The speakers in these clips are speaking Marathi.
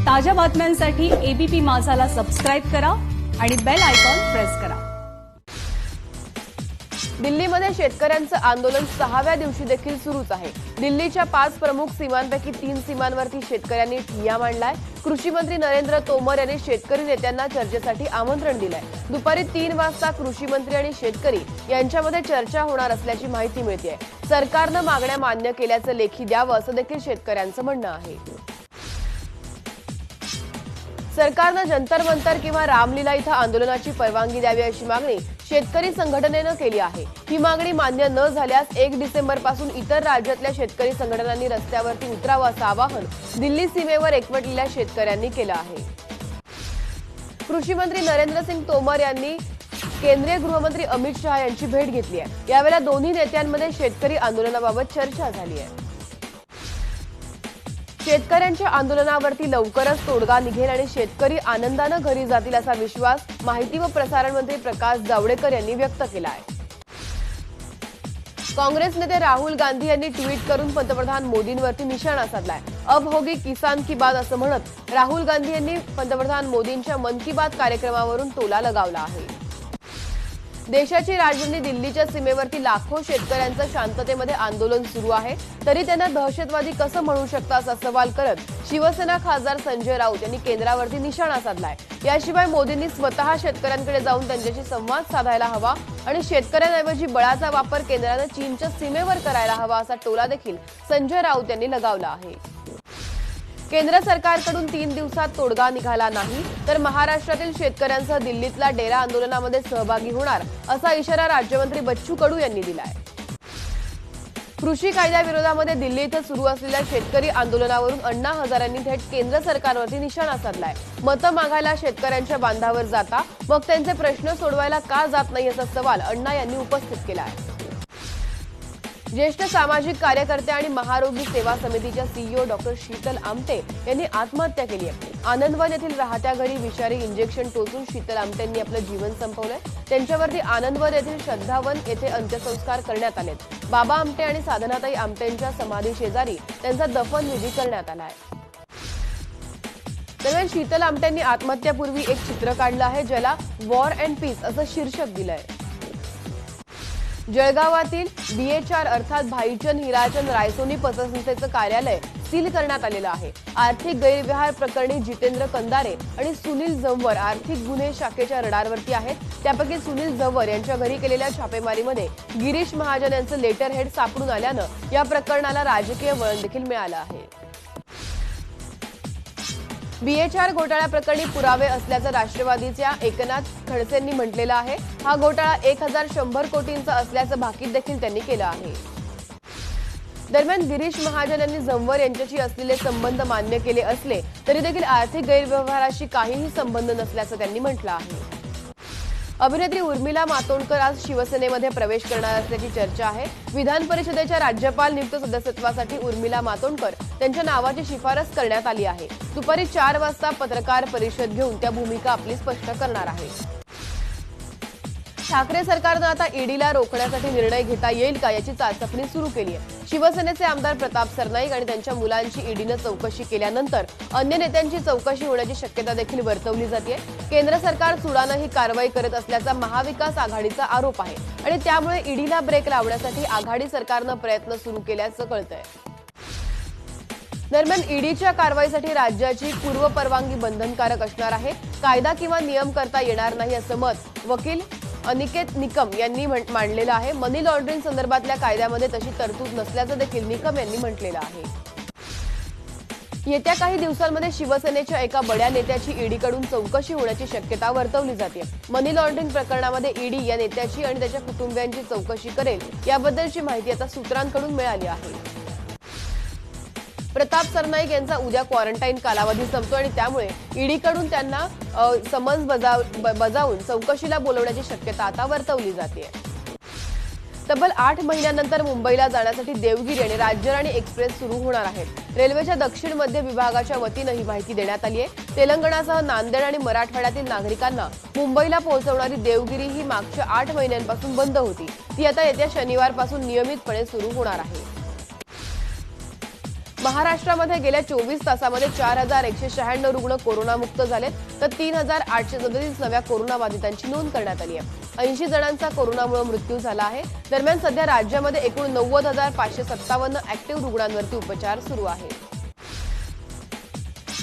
ताज्या बातम्यांसाठी एबीपी माझाला सबस्क्राइब करा आणि बेल आयकॉन प्रेस करा। दिल्लीमध्ये शेतकऱ्यांचं आंदोलन 6व्या दिवशी देखील सुरूच आहे। दिल्लीच्या 5 प्रमुख सीमांपैकी 3 सीमांवरती शेतकऱ्यांनी ठिय्या मांडलाय। कृषी मंत्री नरेंद्र तोमर यांनी शेतकरी नेत्यांना चर्चेसाठी आमंत्रण दिलंय। दुपारी 3 वाजता कृषी मंत्री आणि शेतकरी यांच्यामध्ये चर्चा होणार असल्याची माहिती मिळतेय। सरकारनं मागण्या मान्य केल्याचं लेखी द्यावं असं देखील शेतकऱ्यांचं म्हणणं आहे। सरकारनं जंतर मंतर किंवा रामलीला इथं आंदोलनाची परवानगी द्यावी अशी मागणी शेतकरी संघटनेनं केली आहे। ही मागणी मान्य न झाल्यास 1 डिसेंबरपासून इतर राज्यातल्या शेतकरी संघटनांनी रस्त्यावरती उतरावं असं आवाहन दिल्ली सीमेवर एकवटलेल्या शेतकऱ्यांनी केलं आहे। कृषी मंत्री नरेंद्र सिंग तोमर यांनी केंद्रीय गृहमंत्री अमित शहा यांची भेट घेतली आहे। यावेळेला दोन्ही नेत्यांमध्ये शेतकरी आंदोलनाबाबत चर्चा झाली आहे। शेतकऱ्यांच्या आंदोलनावरती लवकरच तोडगा निघेल आणि शेतकरी आनंदाने घरी जातील असा विश्वास माहिती व प्रसारण मंत्री प्रकाश जावडेकर यांनी व्यक्त केला आहे। काँग्रेस नेते राहुल गांधी यांनी ट्विट करून पंतप्रधान मोदींवरती निशाणा साधलाय। अब होगी किसान की बात असं म्हणत राहुल गांधी यांनी पंतप्रधान मोदींच्या मन की बात कार्यक्रमावरून टोला लगावला आहे। देशाची राजधानी दिल्लीच्या सीमेवरती लाखो शेतकऱ्यांचं शांततेमध्ये आंदोलन सुरू आहे, तरी त्यांना दहशतवादी कसं म्हणू शकता असा सवाल करत शिवसेना खासदार संजय राऊत यांनी केंद्रावरती निशाणा साधलाय। याशिवाय मोदींनी स्वतः शेतकऱ्यांकडे जाऊन त्यांच्याशी संवाद साधायला हवा आणि शेतकऱ्यांऐवजी बळाचा वापर केंद्राने चीनच्या सीमेवर करायला हवा असा टोला देखील संजय राऊत यांनी लगावला आहे। केंद्र सरकारकडून 3 दिवसात तोडगा निघाला नाही तर महाराष्ट्रातील शेतकऱ्यांसह दिल्लीतल्या डेरा आंदोलनामध्ये सहभागी होणार असा इशारा राज्यमंत्री बच्चू कडू यांनी दिलाय। कृषी कायद्याविरोधामध्ये दिल्ली इथं सुरू असलेल्या शेतकरी आंदोलनावरून अण्णा हजारेंनी थेट केंद्र सरकारवरती निशाणा साधलाय। मतं मागायला शेतकऱ्यांच्या बांधावर जाता मग त्यांचे प्रश्न सोडवायला का जात नाही असा सवाल अण्णा यांनी उपस्थित केला आहे। ज्येष्ठ सामाजिक कार्यकर्ते आणि महारोगी सेवा समितीच्या सीईओ डॉक्टर शीतल आमटे यांनी आत्महत्या केली आहे। आनंदवन येथील राहत्या घरी विषारी इंजेक्शन टोचून शीतल आमटेंनी आपलं जीवन संपवलंय। त्यांच्यावरती आनंदवन येथील श्रद्धावन येथे अंत्यसंस्कार करण्यात आलेत। बाबा आमटे आणि साधनाताई आमटेंच्या समाधी शेजारी त्यांचा दफन विधी करण्यात आलाय। दरम्यान शीतल आमटेंनी आत्महत्यापूर्वी एक चित्र काढलं आहे ज्याला वॉर अँड पीस असं शीर्षक दिलंय। जळगावातील BHR अर्थात भाईचंद हिराचंद रायसोनी पतसंस्थेचं कार्यालय सील करण्यात आलेलं आहे। आर्थिक गैरव्यवहार प्रकरणी जितेंद्र कंदारे आणि सुनील जंवर आर्थिक गुन्हे शाखेच्या रडारवरती आहेत। त्यापैकी सुनील जंवर यांच्या घरी केलेल्या छापेमारीमध्ये गिरीश महाजन यांचं लेटर हेड सापडून आल्यानं या प्रकरणाला राजकीय वळण देखील मिळालं आहे। BHR घोटाळा प्रकरणी पुरावे असल्याचं राष्ट्रवादीच्या एकनाथ खडसेंनी म्हटलेलं आहे। हा घोटाळा 1100 कोटींचा असल्याचं भाकीत देखील त्यांनी केलं आहे। दरम्यान गिरीश महाजन यांनी जंवर यांच्याशी असलेले संबंध मान्य केले असले तरी देखील आर्थिक गैरव्यवहाराशी काहीही संबंध नसल्याचं त्यांनी म्हटलं आहे। अभिनेत्री उर्मिला मातोंडकर आज शिवसेनेमध्ये प्रवेश करणार असल्याची चर्चा आहे। विधान परिषदेच्या राज्यपाल नियुक्त सदस्यत्वासाठी उर्मिला मातोंडकर त्यांच्या नावाची शिफारस करण्यात आली आहे। दुपारी 4 वाजता पत्रकार परिषद घेऊन त्या भूमिका आपली स्पष्ट करणार आहे। ठाकरे सरकारनं आता ईडीला रोखण्यासाठी निर्णय घेता येईल का याची चाचपणी सुरू केली आहे। शिवसेनेचे आमदार प्रताप सरनाईक आणि त्यांच्या मुलांची ईडीनं चौकशी केल्यानंतर अन्य नेत्यांची चौकशी होण्याची शक्यता देखील वर्तवली जाते। केंद्र सरकार सुडानं ही कारवाई करत असल्याचा महाविकास आघाडीचा आरोप आहे आणि त्यामुळे ईडीला ब्रेक लावण्यासाठी आघाडी सरकारनं प्रयत्न सुरू केल्याचं कळतंय। दरम्यान ईडीच्या कारवाईसाठी राज्याची पूर्व परवानगी बंधनकारक असणार आहे। कायदा किंवा नियम करता येणार नाही असं मत वकील अनिकेत निकम यांनी मांडलेलं आहे। मनी लॉन्ड्रिंग संदर्भातल्या कायद्यामध्ये तशी तरतूद नसल्याचं देखील निकम यांनी म्हटलेलं आहे। येत्या काही दिवसांमध्ये शिवसेनेच्या एका बड्या नेत्याची ईडीकडून चौकशी होण्याची शक्यता वर्तवली जाते। मनी लॉन्ड्रिंग प्रकरणामध्ये ईडी या नेत्याची आणि त्याच्या कुटुंबियांची चौकशी करेल याबद्दलची माहिती आता सूत्रांकडून मिळाली आहे। प्रताप सरनाईक यांचा उद्या क्वारंटाईन कालावधी संपतो आणि त्यामुळे ईडीकडून त्यांना समन्स बजावून चौकशीला बोलवण्याची शक्यता आता वर्तवली जाते। तब्बल 8 महिन्यानंतर मुंबईला जाण्यासाठी देवगिरी आणि राज्यराणी एक्सप्रेस सुरू होणार आहेत। रेल्वेच्या दक्षिण मध्य विभागाच्या वतीनं ही माहिती देण्यात आली आहे। तेलंगणासह नांदेड आणि मराठवाड्यातील नागरिकांना मुंबईला पोहोचवणारी देवगिरी ही मागच्या 8 महिन्यांपासून बंद होती। ती आता येत्या शनिवारपासून नियमितपणे सुरू होणार आहे। महाराष्ट्रामध्ये गेल्या 24 तासामध्ये 4196 रुग्ण कोरोनामुक्त झालेत, तर 3837 नव्या कोरोनाबाधितांची नोंद करण्यात आली आहे. 80 जणांचा कोरोनामुळे मृत्यू झाला आहे. दरम्यान सध्या राज्यामध्ये एकूण 90,557 ऍक्टिव्ह रुग्णांवरती उपचार सुरू आहेत.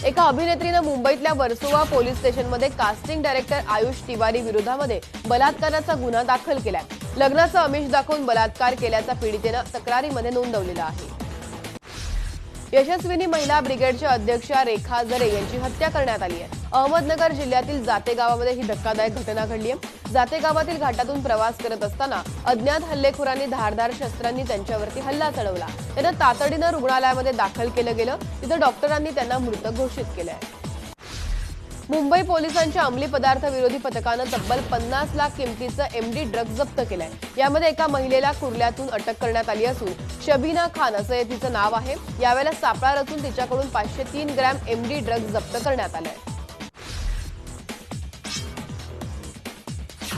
एका अभिनेत्रीनं मुंबईतल्या वर्सोवा पोलीस स्टेशनमध्ये कास्टिंग डायरेक्टर आयुष तिवारी विरोधामध्ये बलात्काराचा गुन्हा दाखल केलाय. लग्नाचं आमिष दाखवून बलात्कार केल्याचा पीडितेनं तक्रारीमध्ये नोंदवलेला आहे. यशस्विनी महिला ब्रिगेडच्या अध्यक्षा रेखा जरे यांची हत्या करण्यात आली आहे. अहमदनगर जिल्ह्यातील जाते गावामध्ये ही धक्कादायक घटना घडली आहे. जाते गावातील घाटातून प्रवास करत असताना अज्ञात हल्लेखोरांनी धारदार शस्त्रांनी त्यांच्यावरती हल्ला चढवला. त्यांना तातडीनं रुग्णालयामध्ये दाखल केलं गेलं. तिथं डॉक्टरांनी त्यांना मृत घोषित केलंय. मुंबई पोलिसांच्या अंमली पदार्थ विरोधी पथकानं तब्बल 50 लाख किमतीचं एमडी ड्रग्ज जप्त केलंय. यामध्ये एका महिलेला कुर्ल्यातून अटक करण्यात आली असून शबीना खान असं तिचं नाव आहे. यावेळेला सापळा रचून तिच्याकडून 503 ग्रॅम एमडी ड्रग्ज जप्त करण्यात आलाय.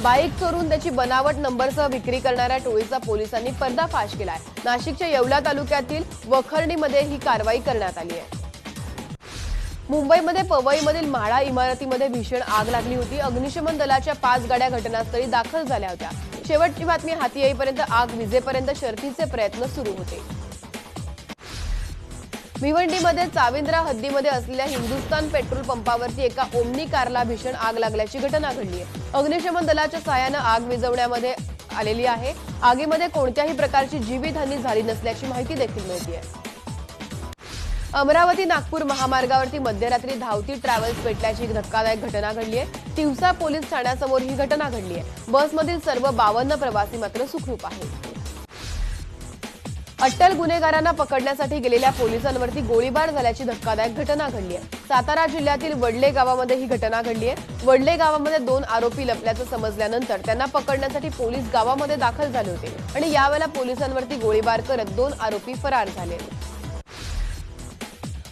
बाईक चोरून त्याची बनावट नंबरसह विक्री करणाऱ्या टोळीचा पोलिसांनी पर्दाफाश केलाय. नाशिकच्या येवला तालुक्यातील वखर्णीमध्ये ही कारवाई करण्यात आली आहे. मुंबईमध्ये पवईमधील म्हाडा इमारतीमध्ये भीषण आग लागली होती. अग्निशमन दलाच्या 5 गाड्या घटनास्थळी दाखल झाल्या होत्या. शेवटची बातमी हाती येईपर्यंत आग विझेपर्यंत शर्थीचे प्रयत्न सुरू होते. भिवंडीमध्ये चाविंद्रा हद्दीमध्ये असलेल्या हिंदुस्थान पेट्रोल पंपावरती एका ओमनी कारला भीषण आग लागल्याची घटना घडली आहे. अग्निशमन दलाच्या सहाय्यानं आग विझवण्यामध्ये आलेली आहे. आगीमध्ये कोणत्याही प्रकारची जीवितहानी झाली नसल्याची माहिती देखील मिळते. अमरावती नागपूर महामार्गावरती मध्यरात्री धावती ट्रॅव्हल्स पेटल्याची धक्कादायक घटना घडली आहे. तिवसा पोलीस ठाण्यासमोर ही घटना घडली आहे. बसमधील सर्व 52 प्रवासी मात्र सुखरूप आहेत. अट्टल गुन्हेगारांना पकडण्यासाठी गेलेल्या पोलिसांवरती गोळीबार झाल्याची धक्कादायक घटना घडली आहे. सातारा जिल्ह्यातील वडले गावामध्ये ही घटना घडली आहे. वडले गावामध्ये 2 आरोपी लपल्याचं समजल्यानंतर त्यांना पकडण्यासाठी पोलीस गावामध्ये दाखल झाले होते आणि यावेळेला पोलिसांवरती गोळीबार करत 2 आरोपी फरार झाले.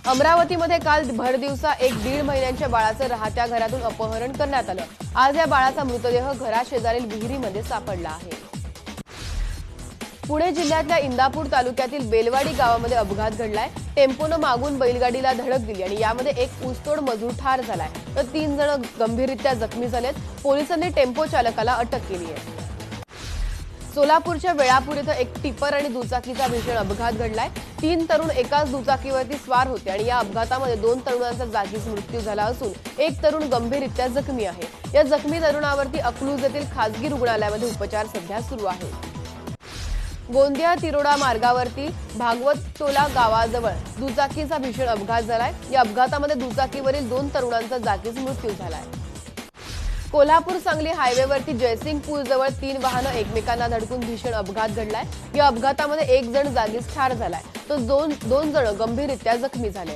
अमरावतीमध्ये काल भर दिवसा एक 1.5 महिन्यांच्या बाळाचं राहत्या घरातून अपहरण करण्यात आलं. आज या बाळाचा मृतदेह घराशेजारील विहिरीमध्ये सापडला आहे. पुणे जिल्ह्यातल्या इंदापूर तालुक्यातील बेलवाडी गावामध्ये अपघात घडलाय. टेम्पोनं मागून बैलगाडीला धडक दिली आणि यामध्ये एक ऊसतोड मजूर ठार झालाय, तर 3 जण गंभीररित्या जखमी झालेत. पोलिसांनी टेम्पो चालकाला अटक केली आहे. सोलापूरच्या वेळापूर इथं एक टिपर आणि दुचाकीचा भीषण अपघात घडलाय. 3 तरुण एकाच दुचाकीवरती स्वार होते आणि या अपघातामध्ये 2 तरुणांचा जागीच मृत्यू झाला असून एक तरुण गंभीररित्या जखमी आहे. या जखमी तरुणावरती अकलूज येथील खासगी रुग्णालयामध्ये उपचार सध्या सुरू आहेत. गोंदिया तिरोडा मार्गावरती भागवतटोला गावाजवळ दुचाकीचा भीषण अपघात झालाय. या अपघातामध्ये दुचाकीवरील 2 तरुणांचा जागीच मृत्यू झालाय. कोल्हापूर सांगली हायवेवरती जयसिंग पूल जवळ 3 वाहनं एकमेकांना धडकून भीषण अपघात घडलाय. या अपघातामध्ये एक जण जागीच ठार झालाय, तर 2 जण गंभीररित्या जखमी झाले.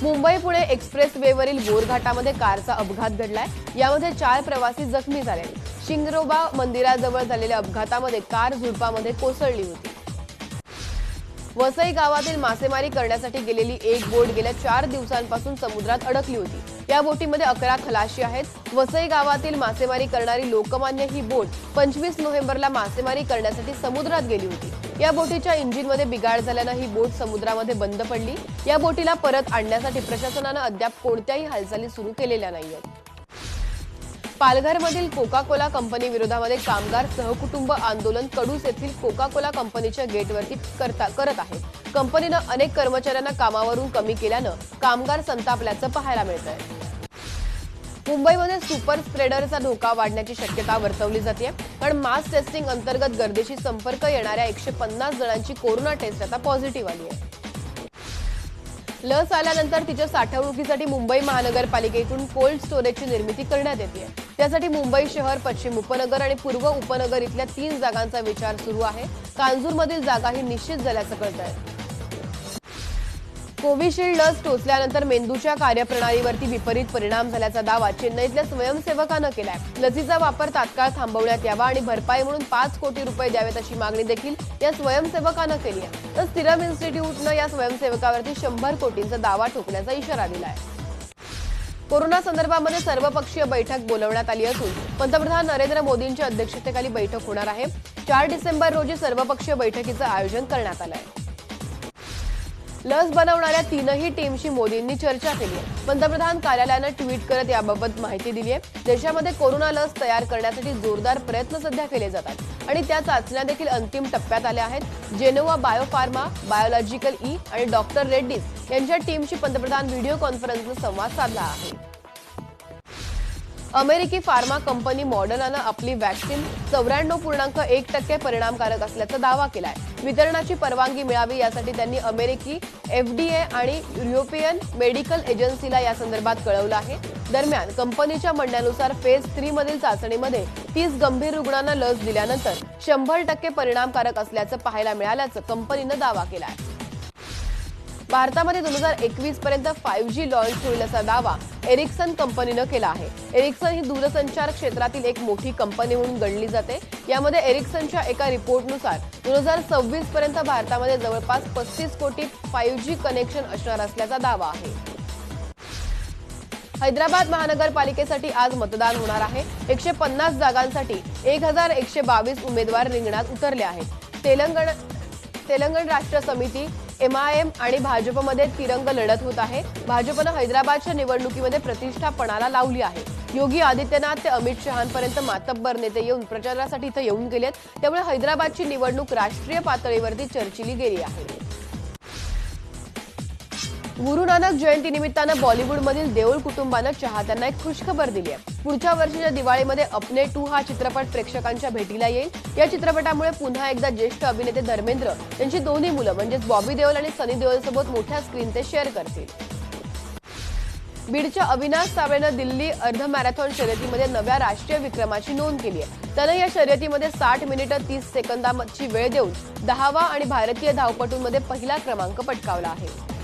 मुंबई पुणे एक्सप्रेस वेवरील बोरघाटामध्ये कारचा अपघात घडलाय. यामध्ये 4 प्रवासी जखमी झाले. शिंगरोबा मंदिराजवळ झालेल्या अपघातामध्ये कार झुडपामध्ये कोसळली होती. वसई गावातील मासेमारी करण्यासाठी गेलेली एक बोट गेल्या 4 दिवसांपासून समुद्रात अडकली होती. या बोटीमध्ये 11 खलाशी आहेत. वसई गावातील मासेमारी करणारी लोकमान्य ही बोट 25 नोव्हेंबरला मासेमारी करण्यासाठी समुद्रात गेली होती. या बोटीच्या इंजिनमध्ये बिघाड झाल्यानं ही बोट समुद्रामध्ये बंद पडली. या बोटीला परत आणण्यासाठी प्रशासनानं अद्याप कोणत्याही हालचाली सुरू केलेल्या नाहीयेत. पालघरमधील कोका कोला कंपनी विरोधामध्ये कामगार सहकुटुंब आंदोलन कडूस येथील कोका कोला कंपनीच्या गेटवरती करत आहे. कंपनीनं अनेक कर्मचाऱ्यांना कामावरून कमी केल्यानं कामगार संतापल्याचं पाहायला मिळतंय. मुंबईमध्ये सुपर स्प्रेडरचा धोका वाढण्याची शक्यता वर्तवली जाते, कारण मास टेस्टिंग अंतर्गत गर्दीशी संपर्क येणाऱ्या 150 जणांची कोरोना टेस्ट आता पॉझिटिव्ह आली आहे. लस आल्यानंतर तिच्या साठवणुकीसाठी मुंबई महानगरपालिकेतून कोल्ड स्टोरेजची निर्मिती करण्यात येते. त्यासाठी मुंबई शहर, पश्चिम उपनगर आणि पूर्व उपनगर इथल्या 3 जागांचा विचार सुरू आहे. कांजूरमधील जागाही निश्चित झाल्याचं कळतंय. कोविशिल्ड लस टोचल्यानंतर मेंदूच्या कार्यप्रणालीवरती विपरीत परिणाम झाल्याचा दावा चेन्नईतल्या स्वयंसेवकानं केलाय. लसीचा वापर तात्काळ थांबवण्यात यावा आणि भरपाई म्हणून 5 कोटी रुपये द्यावेत अशी मागणी देखील या स्वयंसेवकानं केली आहे. तर सिरम इन्स्टिट्यूटनं या स्वयंसेवकावरती 100 कोटींचा दावा ठोकण्याचा इशारा दिलाय. कोरोना संदर्भामध्ये सर्वपक्षीय बैठक बोलवण्यात आली असून पंतप्रधान नरेंद्र मोदींच्या अध्यक्षतेखाली बैठक होणार आहे. 4 डिसेंबर रोजी सर्वपक्षीय बैठकीचं आयोजन करण्यात आलंय. लस बनवणाऱ्या तीनही टीमशी मोदींनी चर्चा केली आहे. पंतप्रधान कार्यालयानं ट्विट करत याबाबत माहिती दिली आहे. देशामध्ये कोरोना लस तयार करण्यासाठी जोरदार प्रयत्न सध्या केले जातात आणि त्या चाचण्या देखील अंतिम टप्प्यात आल्या आहेत. जेनोवा बायोफार्मा, बायोलॉजिकल ई आणि डॉक्टर रेड्डीज यांच्या टीमशी पंतप्रधान व्हिडिओ कॉन्फरन्सनं संवाद साधला आहे. अमेरिकी फार्मा कंपनी मॉडर्नानं आपली व्हॅक्सिन 94.1% परिणामकारक असल्याचा दावा केलाय. वितरणाची परवानगी मिळावी यासाठी त्यांनी अमेरिकी FDA आणि युरोपियन मेडिकल एजन्सीला या संदर्भात कळवलं आहे. दरम्यान कंपनीच्या म्हणण्यानुसार फेज 3 मधील चाचणीमध्ये 30 गंभीर रुग्णांना लस दिल्यानंतर 100% परिणामकारक असल्याचं पाहायला मिळाल्याचं कंपनीनं दावा केलाय. भारतामध्ये 2021 पर्यंत 5G लॉन्च होईल असा दावा एरिक्सन कंपनीनं केला आहे. एरिक्सन ही दूरसंचार क्षेत्रातील एक मोठी कंपनी म्हणून गणली जाते. यामध्ये एरिक्सनच्या एका रिपोर्टनुसार 2026 पर्यंत भारतामध्ये जवळपास 35 कोटी 5G कनेक्शन असणार असल्याचा दावा आहे. हैदराबाद महानगरपालिकेसाठी आज मतदान होणार आहे. 150 जागांसाठी 1122 उमेदवार रिंगणात उतरले आहेत. तेलंगण राष्ट्र समिती, MIM आणि भाजपमध्ये तिरंग लढत होत आहे. भाजपनं हैदराबादच्या निवडणुकीमध्ये प्रतिष्ठा पणाला लावली आहे. योगी आदित्यनाथ ते अमित शहांपर्यंत मातब्बर नेते येऊन प्रचारासाठी इथं येऊन गेलेत. त्यामुळे हैदराबादची निवडणूक राष्ट्रीय पातळीवरती चर्चिली गेली आहे. गुरु नानक जयंतीनिमित्तानं बॉलिवूडमधील देओल कुटुंबानं चाहत्यांना एक खुशखबर दिली आहे. पुढच्या वर्षीच्या दिवाळीमध्ये अपने 2 हा चित्रपट प्रेक्षकांच्या भेटीला येईल. या चित्रपटामुळे पुन्हा एकदा ज्येष्ठ अभिनेते धर्मेंद्र यांची दोन्ही मुलं म्हणजेच बॉबी देओल आणि सनी देओल सोबत मोठ्या स्क्रीन ते शेअर करतील. बीडच्या अविनाश साबळेनं दिल्ली अर्ध मॅरेथॉन शर्यतीमध्ये नव्या राष्ट्रीय विक्रमाची नोंद केली आहे. त्यानं या शर्यतीमध्ये 60 मिनिटं 30 सेकंदाची वेळ देऊन 10वा आणि भारतीय धावपटूंमध्ये पहिला क्रमांक पटकावला आहे.